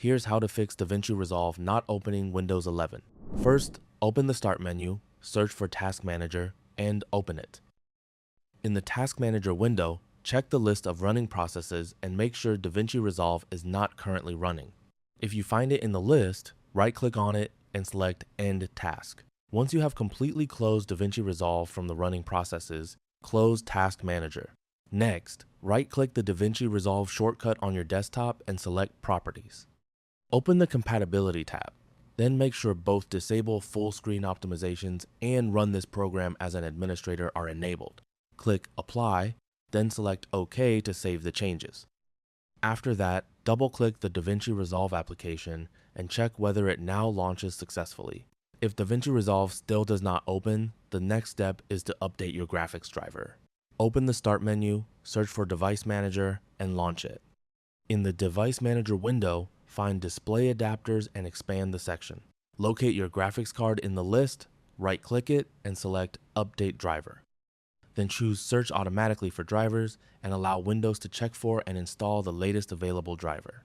Here's how to fix DaVinci Resolve not opening Windows 11. First, open the Start menu, search for Task Manager, and open it. In the Task Manager window, check the list of running processes and make sure DaVinci Resolve is not currently running. If you find it in the list, right-click on it and select End Task. Once you have completely closed DaVinci Resolve from the running processes, close Task Manager. Next, right-click the DaVinci Resolve shortcut on your desktop and select Properties. Open the Compatibility tab. Then make sure both Disable Full Screen Optimizations and Run this program as an administrator are enabled. Click Apply, then select OK to save the changes. After that, double-click the DaVinci Resolve application and check whether it now launches successfully. If DaVinci Resolve still does not open, the next step is to update your graphics driver. Open the Start menu, search for Device Manager, and launch it. In the Device Manager window, find Display Adapters and expand the section. Locate your graphics card in the list, right-click it, and select Update Driver. Then choose Search Automatically for drivers and allow Windows to check for and install the latest available driver.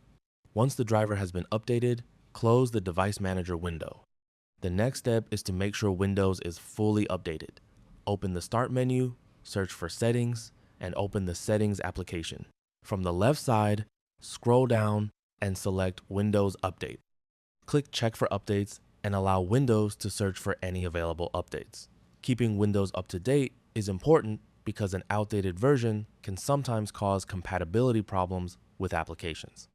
Once the driver has been updated, close the Device Manager window. The next step is to make sure Windows is fully updated. Open the Start menu, search for Settings, and open the Settings application. From the left side, scroll down and select Windows Update. Click Check for Updates and allow Windows to search for any available updates. Keeping Windows up to date is important because an outdated version can sometimes cause compatibility problems with applications.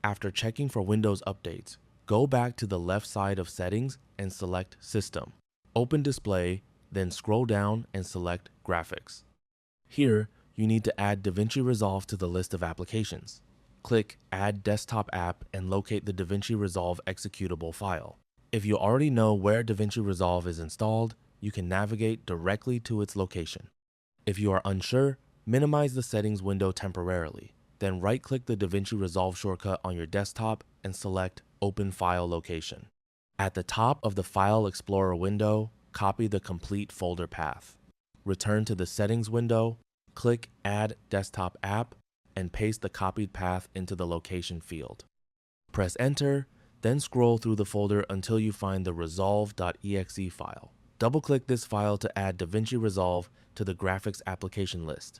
After checking for Windows updates, go back to the left side of Settings and select System. Open Display, then scroll down and select Graphics. Here, you need to add DaVinci Resolve to the list of applications. Click Add Desktop App and locate the DaVinci Resolve executable file. If you already know where DaVinci Resolve is installed, you can navigate directly to its location. If you are unsure, minimize the settings window temporarily. Then right-click the DaVinci Resolve shortcut on your desktop and select Open File Location. At the top of the File Explorer window, copy the complete folder path. Return to the Settings window, click Add Desktop App, and paste the copied path into the location field. Press Enter, then scroll through the folder until you find the resolve.exe file. Double-click this file to add DaVinci Resolve to the graphics application list.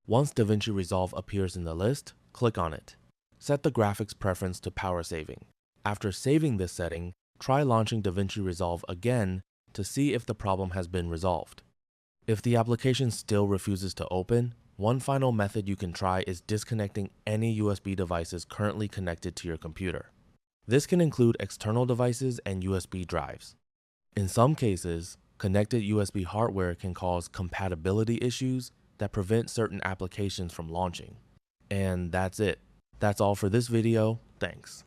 Once DaVinci Resolve appears in the list, click on it. Set the graphics preference to power saving. After saving this setting, try launching DaVinci Resolve again to see if the problem has been resolved. If the application still refuses to open, one final method you can try is disconnecting any USB devices currently connected to your computer. This can include external devices and USB drives. In some cases, connected USB hardware can cause compatibility issues that prevent certain applications from launching. And that's it. That's all for this video. Thanks.